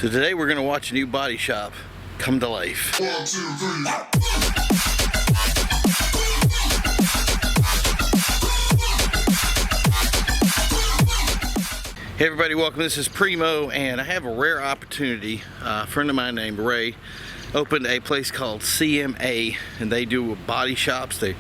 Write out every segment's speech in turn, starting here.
So today we're gonna watch a new body shop come to life. 1, 2, 3. Hey everybody, welcome. This is Primo, and I have a rare opportunity. A friend of mine named Ray opened a place called CMA, and they do body shops. They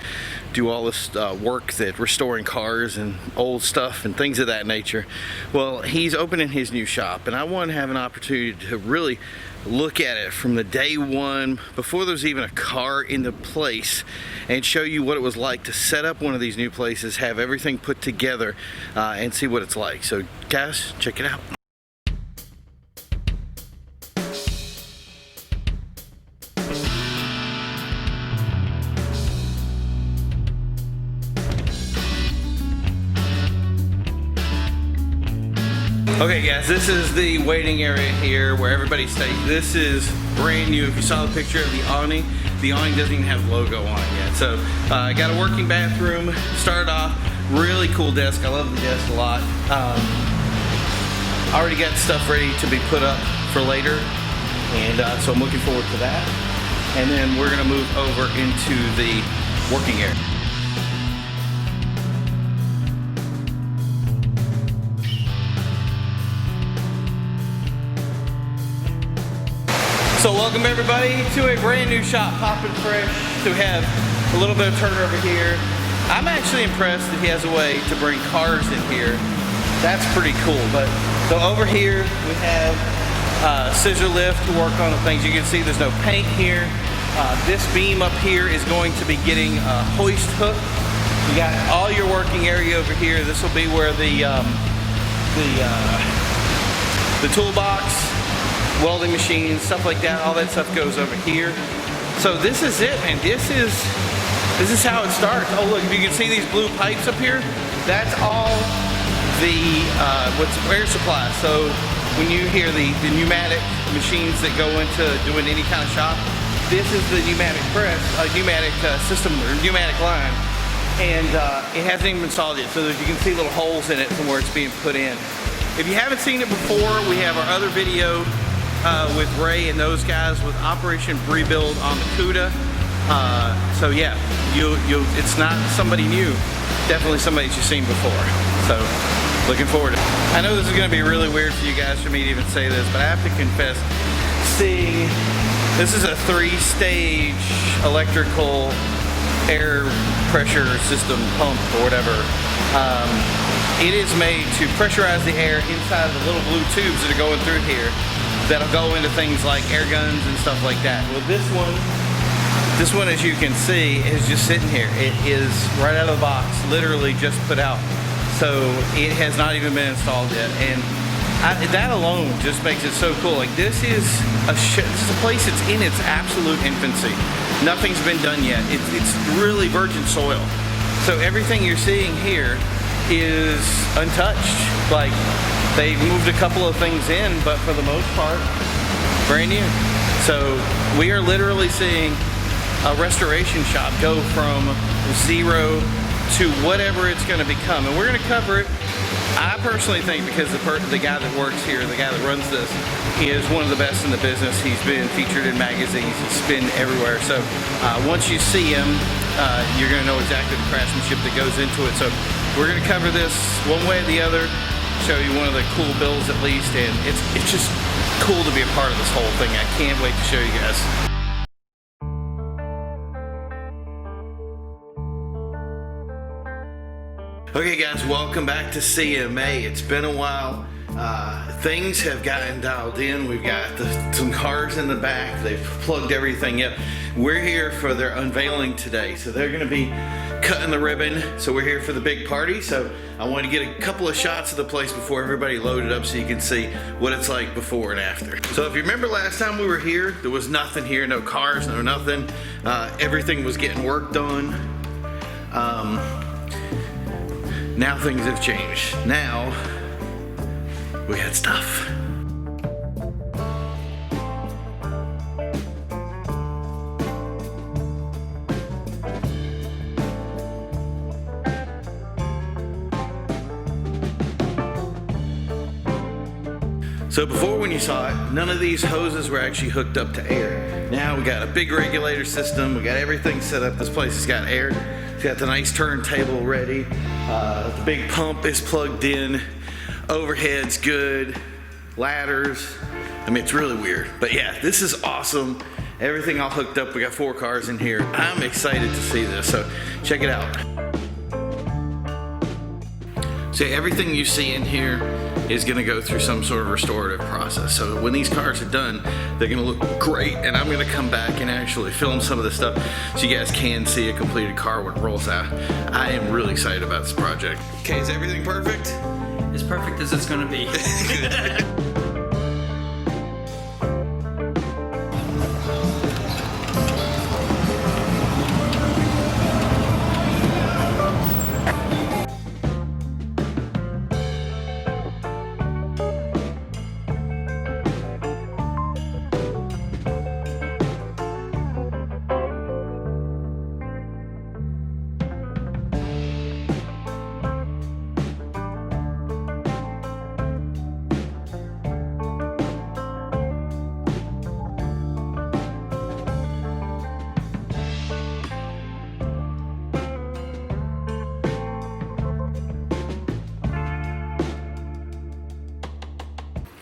do all this work that restoring cars and old stuff and things of that nature. Well, he's opening his new shop, and I want to have an opportunity to really look at it from the day one, before there's even a car in the place, and show you what it was like to set up one of these new places, have everything put together, and see what it's like. So guys, check it out. Okay guys, this is the waiting area here where everybody stays. This is brand new. If you saw the picture of the awning doesn't even have logo on it yet. So I got a working bathroom, started off, really cool desk. I love the desk a lot. I already got stuff ready to be put up for later, and so I'm looking forward to that. And then we're gonna move over into the working area. So welcome everybody to a brand new shop, popping fresh. So we have a little bit of turnover here. I'm actually impressed that he has a way to bring cars in here. That's pretty cool. But so over here we have scissor lift to work on the things. You can see there's no paint here. This beam up here is going to be getting a hoist hook. You got all your working area over here. This will be where the toolbox, welding machines, stuff like that, all that stuff goes over here. So this is it, man. This is how it starts. Oh look, if you can see these blue pipes up here, that's all the what's air supply. So when you hear the pneumatic machines that go into doing any kind of shop, this is the pneumatic press, pneumatic system or pneumatic line, and it hasn't even been installed yet. So you can see little holes in it from where it's being put in. If you haven't seen it before, we have our other video with Ray and those guys with Operation Rebuild on the CUDA. So yeah, it's not somebody new, definitely somebody that you've seen before. So looking forward to it. I know this is going to be really weird for you guys for me to even say this, but I have to confess, seeing this is a 3-stage electrical air pressure system pump or whatever. It is made to pressurize the air inside of the little blue tubes that are going through here, that'll go into things like air guns and stuff like that. Well, this one, as you can see, is just sitting here. It is right out of the box, literally just put out. So it has not even been installed yet, and that alone just makes it so cool. Like this is a place that's in its absolute infancy. Nothing's been done yet. It's really virgin soil. So everything you're seeing here is untouched. Like, they moved a couple of things in, but for the most part, brand new. So we are literally seeing a restoration shop go from zero to whatever it's going to become, and we're going to cover it. I personally think because the guy that works here, the guy that runs this, he is one of the best in the business. He's been featured in magazines. He's been everywhere. So once you see him, you're going to know exactly the craftsmanship that goes into it. So we're going to cover this one way or the other, show you one of the cool builds at least, and it's just cool to be a part of this whole thing. I can't wait to show you guys. Okay guys, welcome back to CMA. It's been a while. Things have gotten dialed in. We've got some cars in the back. They've plugged everything up. We're here for their unveiling today. So they're gonna be cutting the ribbon. So we're here for the big party. So I want to get a couple of shots of the place before everybody loaded up so you can see what it's like before and after. So if you remember last time we were here, there was nothing here, no cars, no nothing. Everything was getting worked on. Now things have changed. Now we got stuff. So before, when you saw it, none of these hoses were actually hooked up to air. Now we got a big regulator system, we got everything set up. This place has got air. It's got the nice turntable ready. The big pump is plugged in. Overhead's good. Ladders. I mean, it's really weird. But yeah, this is awesome. Everything all hooked up. We got 4 cars in here. I'm excited to see this, so check it out. So everything you see in here is gonna go through some sort of restorative process. So when these cars are done, they're gonna look great, and I'm gonna come back and actually film some of this stuff so you guys can see a completed car when it rolls out. I am really excited about this project. Okay, is everything perfect? As perfect as it's gonna be.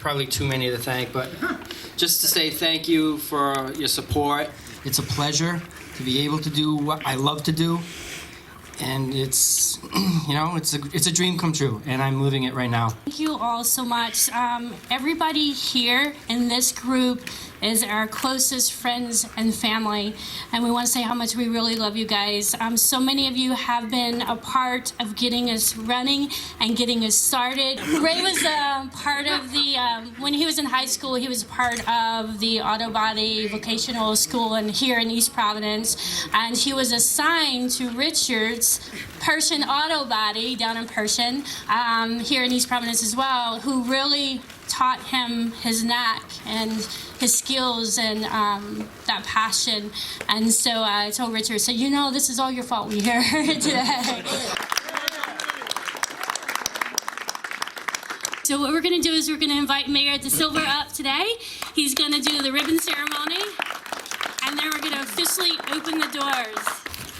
Probably too many to thank, but just to say thank you for your support. It's a pleasure to be able to do what I love to do, and it's, you know, it's a dream come true, and I'm living it right now. Thank you all so much. Everybody here in this group is our closest friends and family, and we want to say how much we really love you guys. So many of you have been a part of getting us running and getting us started. Ray was part of the, when he was in high school, he was part of the auto body vocational school here in East Providence, and he was assigned to Richard's Persian Auto Body down in Persian, here in East Providence as well, who really taught him his knack and his skills and that passion. And so I told Richard, so you know, this is all your fault we're here today. So what we're gonna do is we're gonna invite Mayor De Silva up today. He's gonna do the ribbon ceremony, and then we're gonna officially open the doors.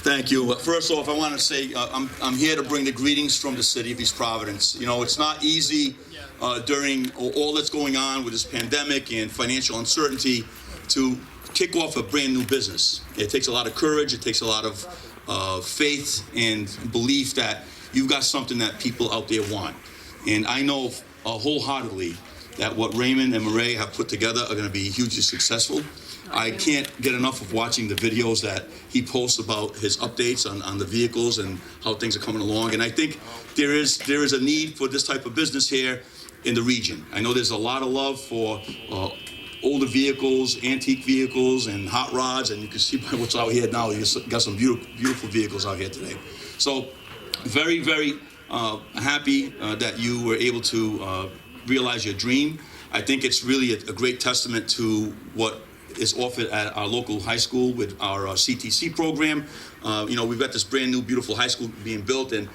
Thank you. First off, I want to say I'm here to bring the greetings from the city of East Providence. You know, it's not easy during all that's going on with this pandemic and financial uncertainty to kick off a brand new business. It takes a lot of courage. It takes a lot of faith and belief that you've got something that people out there want. And I know wholeheartedly that what Raymond and Murray have put together are going to be hugely successful. I can't get enough of watching the videos that he posts about his updates on the vehicles and how things are coming along. And I think there is a need for this type of business here in the region. I know there's a lot of love for older vehicles, antique vehicles, and hot rods, and you can see by what's out here now. You've got some beautiful vehicles out here today. So very, very happy that you were able to realize your dream. I think it's really a great testament to what is offered at our local high school with our CTC program. You know, we've got this brand new beautiful high school being built, and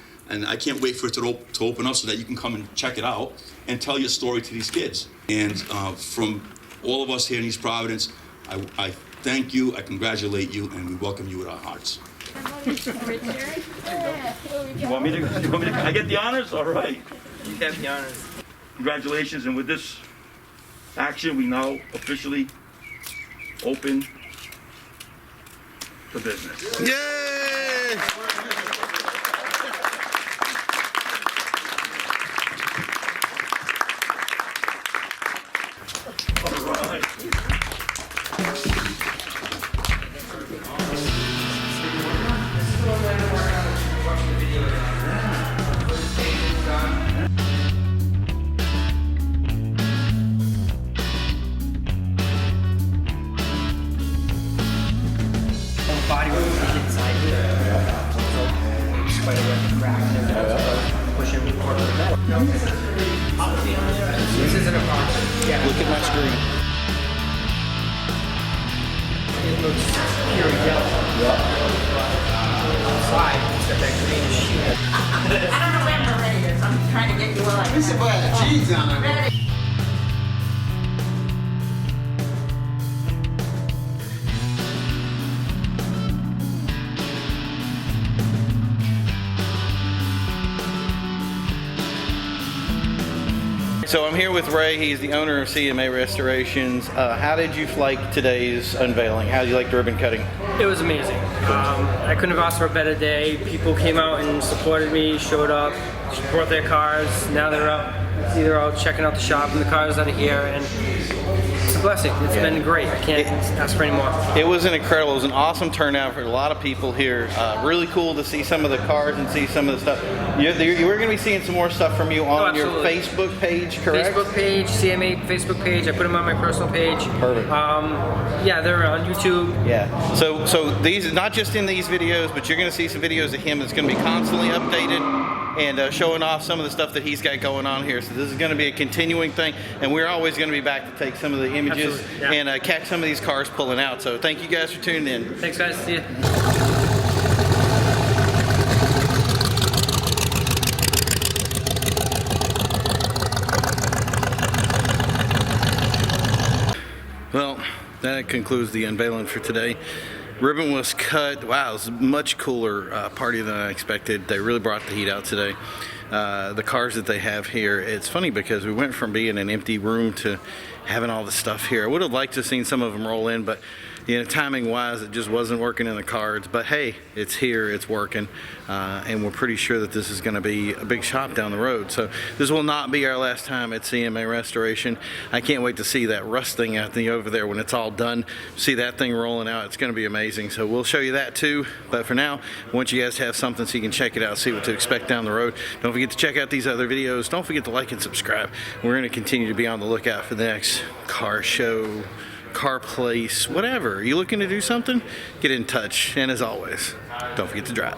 I can't wait for it to open up so that you can come and check it out and tell your story to these kids. And from all of us here in East Providence, I thank you, I congratulate you, and we welcome you with our hearts. You want me to, I get the honors? All right. You have the honors. Congratulations, and with this action, we now officially open for business. Yay! All right. Body was inside here. Quite a bit crack. Push him forward with that. This isn't a problem. Yeah. Look at my screen. It looks pure yellow. Outside, it's got that greenish shit. I don't know where Murray is. I'm trying to get you on. This is where the cheese on it. So I'm here with Ray. He's the owner of CMA Restorations. How did you like today's unveiling? How did you like the ribbon cutting? It was amazing. I couldn't have asked for a better day. People came out and supported me, showed up, brought their cars. Now they're out, either out checking out the shop and the cars that are here, and it's a blessing. It's been great. I can't ask for any more. It was incredible. It was an awesome turnout for a lot of people here. Really cool to see some of the cars and see some of the stuff. We're going to be seeing some more stuff from you on your Facebook page, correct? Facebook page, CMA Facebook page. I put them on my personal page. Perfect. Yeah, they're on YouTube. Yeah. So these, not just in these videos, but you're going to see some videos of him that's going to be constantly updated and showing off some of the stuff that he's got going on here. So this is going to be a continuing thing, and we're always going to be back to take some of the images and catch some of these cars pulling out. So thank you guys for tuning in. Thanks, guys. See ya. Well, that concludes the unveiling for today. Ribbon was cut. Wow, it was a much cooler party than I expected. They really brought the heat out today. The cars that they have here, it's funny because we went from being an empty room to having all the stuff here. I would have liked to have seen some of them roll in, but you know, timing wise, it just wasn't working in the cards. But hey, it's here, it's working, and we're pretty sure that this is going to be a big shop down the road. So this will not be our last time at CMA Restoration. I can't wait to see that rusting out over there when it's all done. See that thing rolling out. It's going to be amazing. So we'll show you that too. But for now, I want you guys to have something so you can check it out, see what to expect down the road. Don't forget to check out these other videos. Don't forget to like and subscribe. We're going to continue to be on the lookout for the next car show, car place, whatever. Are you looking to do something? Get in touch. And as always, don't forget to drive.